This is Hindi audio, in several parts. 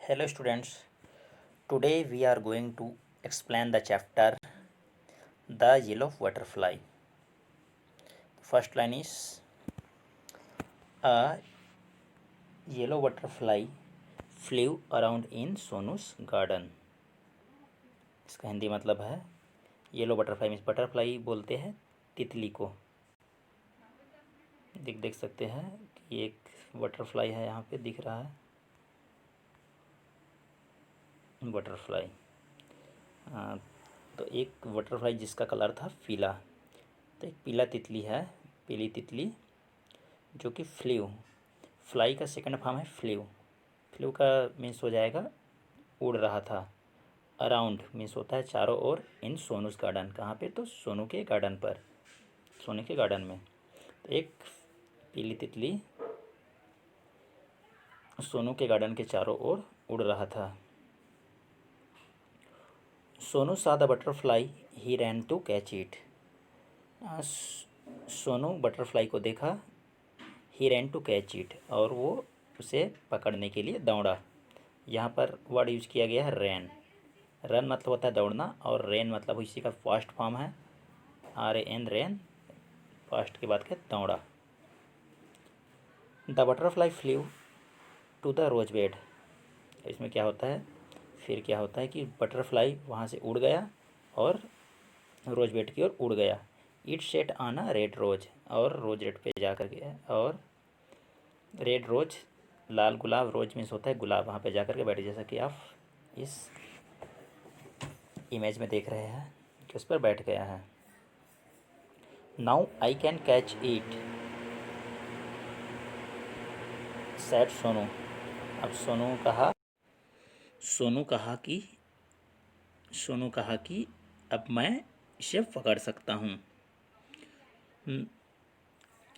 Hello students, today we are going to explain the chapter The Yellow Butterfly. First line is a yellow butterfly flew around in Sonu's garden. इसका हिंदी मतलब है येलो बटरफ्लाई मीन्स बटरफ्लाई बोलते हैं तितली को। देख सकते हैं कि एक बटरफ्लाई है यहाँ पे दिख रहा है बटरफ्लाई। तो एक बटरफ्लाई जिसका कलर था पीला, तो एक पीला तितली है, पीली तितली जो कि फ्लाई का सेकंड फॉर्म है फ्लू का मीन्स हो जाएगा उड़ रहा था। अराउंड मीन्स होता है चारों ओर। इन सोनूस गार्डन, कहाँ पे? तो सोनू के गार्डन पर, सोनू के गार्डन में। तो एक पीली तितली सोनू के गार्डन के चारों ओर उड़ रहा था। Sonu saw the butterfly, he ran to catch it. Sonu butterfly को देखा, he ran to catch it, और वो उसे पकड़ने के लिए दौड़ा। यहाँ पर वर्ड यूज किया गया है रैन। रन मतलब होता है दौड़ना, और रेन मतलब इसी का फास्ट फॉर्म है RAN, रेन। फास्ट के बाद के दौड़ा। The butterfly flew to the rose bed. इसमें क्या होता है, फिर क्या होता है कि बटरफ्लाई वहाँ से उड़ गया और रोज बेड की ओर उड़ गया। It sat on a red rose, और रोज रेड पे जा कर के, और रेड रोज लाल गुलाब, रोज मीन्स होता है गुलाब, वहाँ पे जा कर के बैठे, जैसा कि आप इस इमेज में देख रहे हैं कि उस पर बैठ गया है। Now I can catch it sad Sonu. अब सोनू कहा कि अब मैं इसे पकड़ सकता हूँ।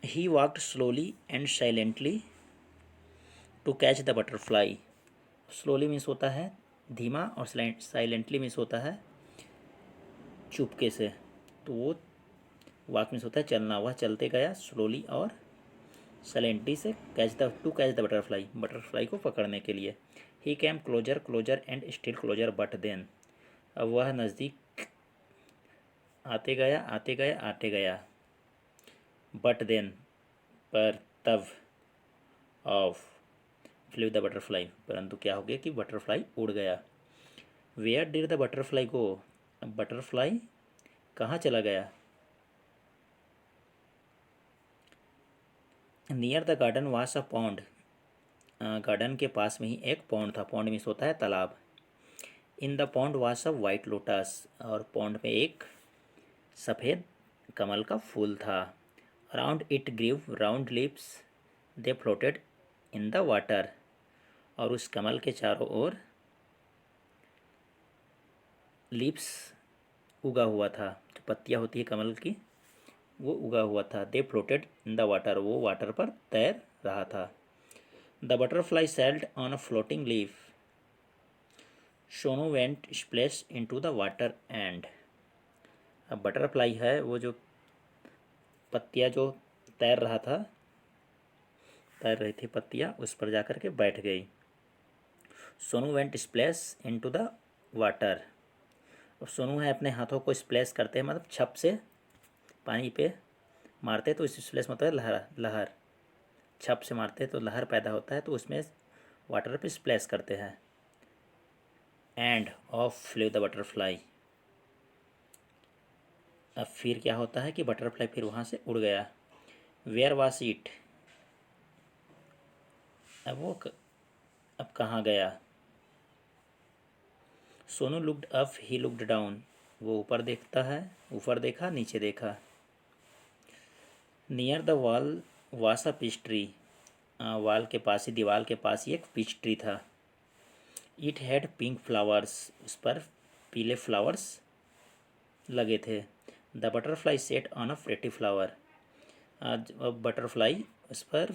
He walked slowly and silently to catch the butterfly. Slowly means होता है धीमा, और साइलेंटली मीन्स होता है चुपके से। तो वो वॉक मीन्स होता है चलना, वह चलते गया स्लोली और साइलेंटली से कैच द बटरफ्लाई को पकड़ने के लिए। He came closer and still closer but then. अब वह नज़दीक आते गया बट देन पर तब ऑफ फ्लू द बटरफ्लाई, परंतु क्या हो गया कि बटरफ्लाई उड़ गया। वेयर डिड द बटरफ्लाई गो। अब बटरफ्लाई कहाँ चला गया। नियर द गार्डन वास अ पॉन्ड। गार्डन के पास में ही एक पॉन्ड था। पॉन्ड मीन्स होता है तालाब। इन the pond was a white lotus, और पॉन्ड में एक सफ़ेद कमल का फूल था। Around it grew round leaves, they floated in the water, और उस कमल के चारों ओर लिप्स उगा हुआ था, जो पत्तियाँ होती है कमल की, वो उगा हुआ था। दे फ्लोटेड इन द वाटर, वो वाटर पर तैर रहा था। The butterfly sailed on a floating leaf, Sonu went splash into the water and. अब बटरफ्लाई है वो जो पत्तियाँ जो तैर रही थी पत्तियाँ, उस पर जाकर के बैठ गई। Sonu went splash into the water. अब सोनू है अपने हाथों को स्प्लैश करते हैं, मतलब छप से पानी पे मारते, तो स्प्लैश मतलब लहर। छप से मारते तो लहर पैदा होता है, तो उसमें वाटर पे स्प्लैश करते हैं। End of flu the butterfly. अब फिर क्या होता है कि बटरफ्लाई फिर वहाँ से उड़ गया। Where was it. अब कहाँ गया। Sonu looked up, he looked down. वो ऊपर देखा, नीचे देखा। नियर द वॉल वास अ पीच ट्री। वॉल के पास ही, दीवार के पास ही एक पीच ट्री था। इट हैड पिंक फ्लावर्स, उस पर पीले फ्लावर्स लगे थे। The butterfly set on a pretty flower. आज बटरफ्लाई उस पर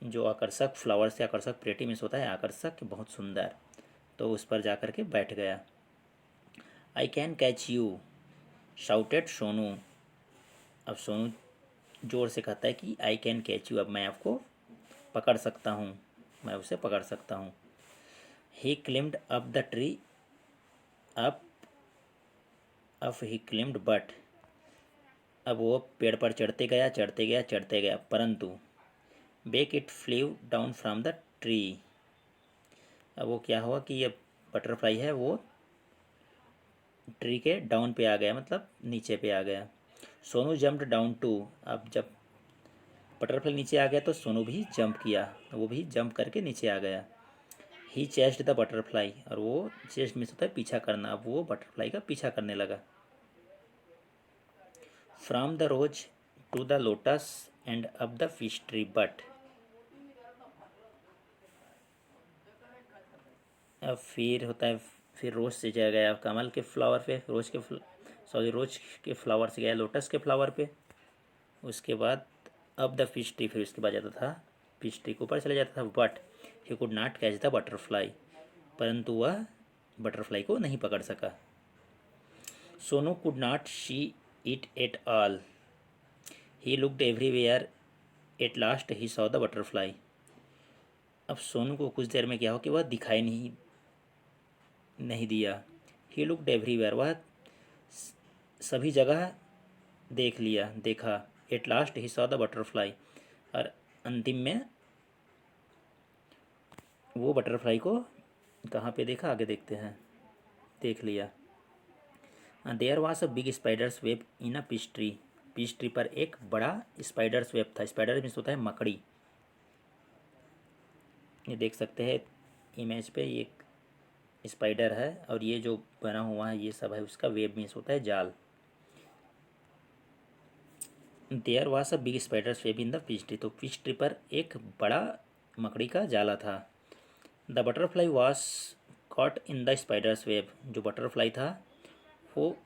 जो आकर्षक फ्लावर से, आकर्षक प्रेटी मीन्स होता है आकर्षक, बहुत सुंदर, तो उस पर जाकर के बैठ गया। I can catch you shouted Sonu. अब सोनू जोर से कहता है कि आई कैन कैच यू, अब मैं आपको पकड़ सकता हूँ, मैं उसे पकड़ सकता हूँ। He climbed up the tree, up up he climbed but, अब वो पेड़ पर चढ़ते गया चढ़ते गया चढ़ते गया, परंतु but it flew down from the tree, अब वो क्या हुआ कि ये बटरफ्लाई है वो ट्री के डाउन पे आ गया, मतलब नीचे पे आ गया। सोनू जम्प्ड डाउन टू, अब जब बटरफ्लाई नीचे आ गया तो सोनू भी जंप किया, वो भी जंप करके नीचे आ गया। ही चेस्ड द बटरफ्लाई, और वो चेस्ट मीन्स होता है पीछा करना, अब वो बटरफ्लाई का पीछा करने लगा। From the rose to the lotus and up the fish tree but, अब फिर होता है, फिर रोज से जा गया कमल के फ्लावर पे, रोज के फ्लावर से गया लोटस के फ्लावर पे, उसके बाद अब द फिश ट्री, फिर उसके बाद जाता था फिश ट्री के ऊपर चला जाता था। But he could not catch the butterfly, परंतु वह बटरफ्लाई को नहीं पकड़ सका। Sonu could not see it at all, he looked everywhere, at last he saw the butterfly, अब सोनू को कुछ देर में क्या हो कि वह दिखाई नहीं दिया। ही लुक्ड एवरीवेयर, वह सभी जगह देखा। At last he saw the butterfly, और अंतिम में वो बटरफ्लाई को कहाँ पे देखा, आगे देखते हैं, देख लिया। There was a big spider's web in a peach tree, peach tree पर एक बड़ा स्पाइडर्स वेब था, स्पाइडर मीन्स होता है मकड़ी, ये देख सकते हैं इमेज पे, ये स्पाइडर है और ये जो बना हुआ है ये सब है उसका वेब मीन्स होता है जाल। There was a big spider's web in the peach tree, तो पीच ट्री पर एक बड़ा मकड़ी का जाला था। The butterfly was caught in the spider's web, जो बटरफ्लाई था वो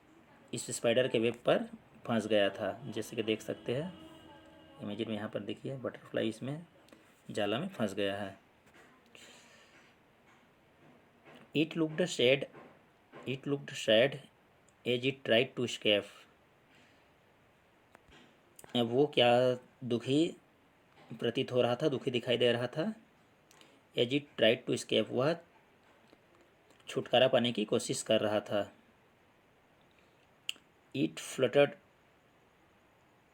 इस स्पाइडर के वेब पर फंस गया था, जैसे कि देख सकते हैं इमेज में, यहाँ पर देखिए बटरफ्लाई इसमें जाला में फंस गया है। It looked sad, it looked sad as it tried to escape, वो क्या दुखी प्रतीत हो रहा था, दुखी दिखाई दे रहा था। As it tried to escape, वह छुटकारा पाने की कोशिश कर रहा था। इट फ्लटर्ड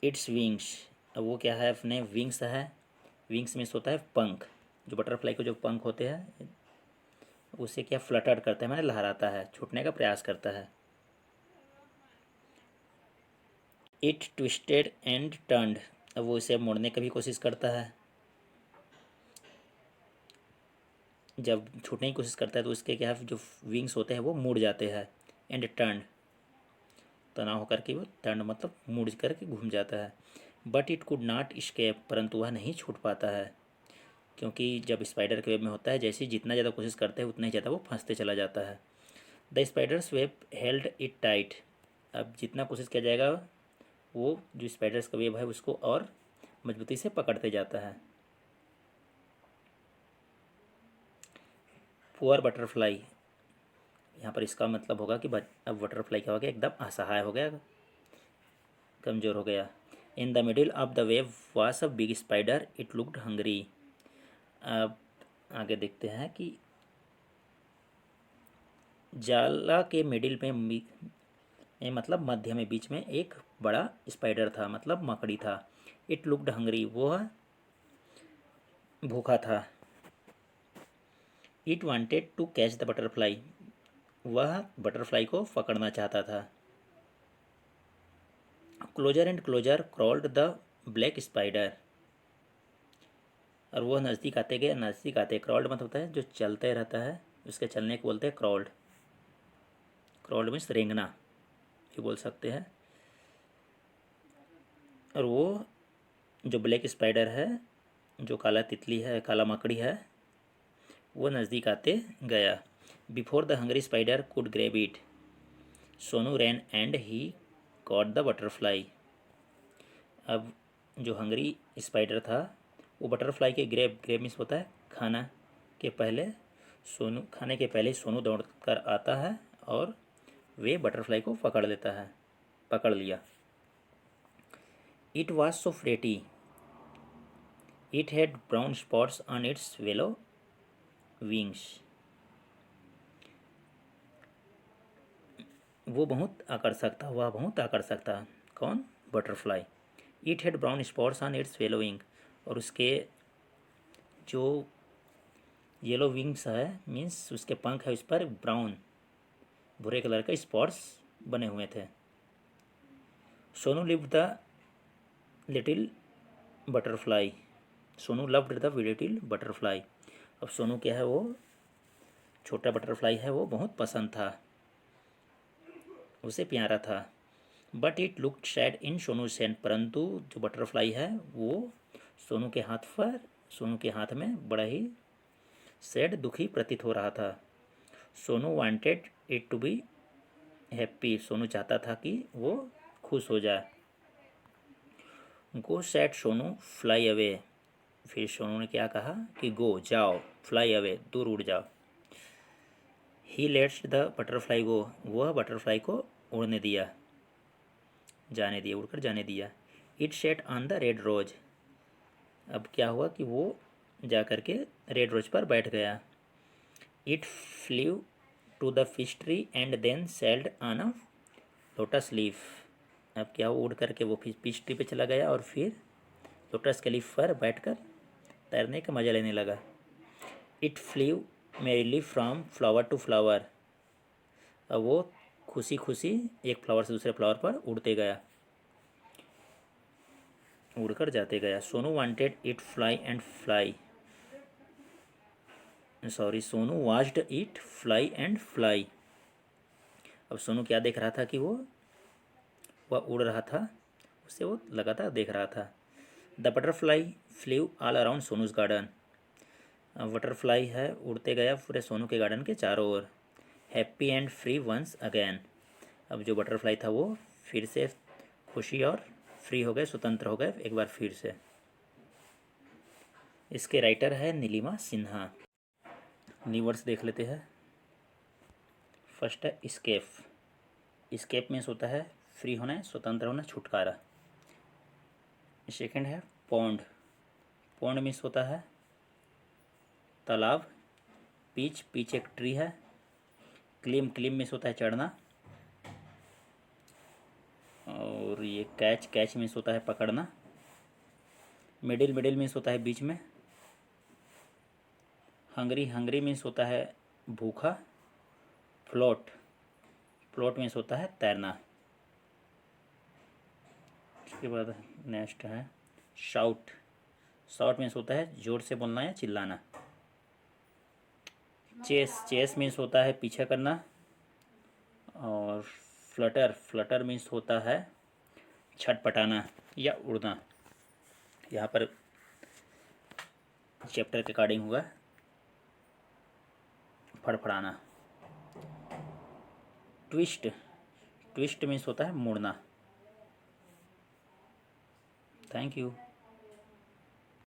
इट्स विंग्स, अब वो क्या है, अपने विंग्स है, विंग्स मीन्स होता है पंख, जो बटरफ्लाई के जो पंख होते हैं उसे क्या फ्लटर्ड करता है, मैंने लहराता है, छूटने का प्रयास करता है। इट ट्विस्टेड एंड टर्न्ड, अब वो इसे मोड़ने की भी कोशिश करता है, जब छूटने की कोशिश करता है तो उसके क्या है जो विंग्स होते हैं वो मुड़ जाते हैं। एंड टर्न, तनाव होकर के वो टर्न मतलब मुड़ करके घूम जाता है। But it could not escape, परंतु वह नहीं छूट पाता है, क्योंकि जब स्पाइडर के वेब में होता है जैसे ही जितना ज़्यादा कोशिश करते हैं उतना ही ज़्यादा वो फंसते चला जाता है। The spider's web held it tight, अब जितना कोशिश किया जाएगा वो जो स्पाइडर्स का वेब है उसको और मजबूती से पकड़ते जाता है। पुअर बटरफ्लाई, यहाँ पर इसका मतलब होगा कि अब बटरफ्लाई क्या हो गया, एकदम असहाय हो गया, कमज़ोर हो गया। In the middle of the wave was a big spider, it looked hungry, अब आगे देखते हैं कि जाला के मिडिल में मतलब मध्य में बीच में एक बड़ा स्पाइडर था, मतलब मकड़ी था। इट लुक्ड हंग्री, वह भूखा था। It wanted to catch the butterfly, वह बटरफ्लाई को पकड़ना चाहता था। Closer and closer crawled the black spider, और वह नज़दीक आते गए, नज़दीक आते, क्रॉल्ड मतलब होता है जो चलते रहता है, उसके चलने को बोलते हैं क्रॉल्ड, क्रॉल्ड मीन्स रेंगना भी बोल सकते हैं। और वो जो ब्लैक स्पाइडर है, जो काला तितली है, काला मकड़ी है, वो नज़दीक आते गया। Before the hungry spider could grab it, Sonu ran and he caught the butterfly, अब जो हंग्री स्पाइडर था वो बटरफ्लाई के ग्रेब मीन्स होता है खाना के पहले, खाने के पहले सोनू दौड़ कर आता है और वे बटरफ्लाई को पकड़ लेता है, पकड़ लिया। It was so pretty, it had brown spots on its yellow wings, वो बहुत आकर्षक था, वह बहुत आकर्षक था। कौन? Butterfly. It had brown spots on its yellow wing, और उसके जो येलो विंग्स है मीन्स उसके पंख है, उस पर ब्राउन भूरे कलर के स्पॉट्स बने हुए थे। Sonu lived the little butterfly. Sonu loved the little butterfly. अब सोनू क्या है, वो छोटा बटरफ्लाई है, वो बहुत पसंद था, उसे प्यारा था। But it looked sad in सोनूज hand, परंतु जो बटरफ्लाई है वो सोनू के हाथ में बड़ा ही सैड, दुखी प्रतीत हो रहा था। Sonu wanted it to be happy. Sonu चाहता था कि वो खुश हो जाए। Go said Sonu fly away. फिर सोनू ने क्या कहा कि गो, जाओ, फ्लाई अवे, दूर उड़ जाओ। ही लेट्स द बटरफ्लाई गो। वह बटरफ्लाई को उड़ने दिया, जाने दिया, उड़कर जाने दिया। It sat on the red rose. अब क्या हुआ कि वो जा कर के रेड रोज पर बैठ गया। It flew to the fish tree and then settled on a lotus leaf. अब क्या हुआ, उड़ करके वो फिश ट्री पे चला गया और फिर लोटस के लीफ पर बैठकर तैरने का मजा लेने लगा। It flew merrily from flower to flower. अब वो खुशी खुशी एक फ्लावर से दूसरे फ्लावर पर उड़ते गया, उड़कर जाते गया। Sonu wanted it fly and fly, sorry, Sonu watched it fly and fly. अब सोनू क्या देख रहा था कि वह उड़ रहा था, उसे वो लगातार देख रहा था। The butterfly flew all around Sonu's garden. Butterfly है उड़ते गया पूरे सोनू के गार्डन के चारों ओर। Happy and free once again. अब जो बटरफ्लाई था वो फिर से खुशी और फ्री हो गए, स्वतंत्र हो गए एक बार फिर से। इसके राइटर है नीलिमा सिन्हा। न्यूवर्ड्स देख लेते हैं। फर्स्ट है स्केप। स्केप मीन्स होता है फ्री होना, स्वतंत्र होना, छुटकारा। सेकेंड है पॉन्ड। पॉन्ड मीन्स होता है तालाब। पीच, पीच एक ट्री है। क्लिम, क्लिम मीन्स होता है चढ़ना। और ये कैच, कैच मीन्स होता है पकड़ना। मिडिल, मिडिल मीन्स होता है बीच में। हंगरी, हंगरी मीन्स होता है भूखा। फ्लोट, फ्लोट मीन्स होता है तैरना। उसके बाद नेक्स्ट है शाउट। शाउट मीन्स होता है जोर से बोलना या चिल्लाना। चेस, चेस मीन्स होता है पीछा करना। और फ्लटर, फ्लटर मीन्स होता है छटपटाना या उड़ना। यहाँ पर चैप्टर के अकॉर्डिंग हुआ फड़फड़ाना। ट्विस्ट, ट्विस्ट मीन्स होता है मुड़ना। Thank you.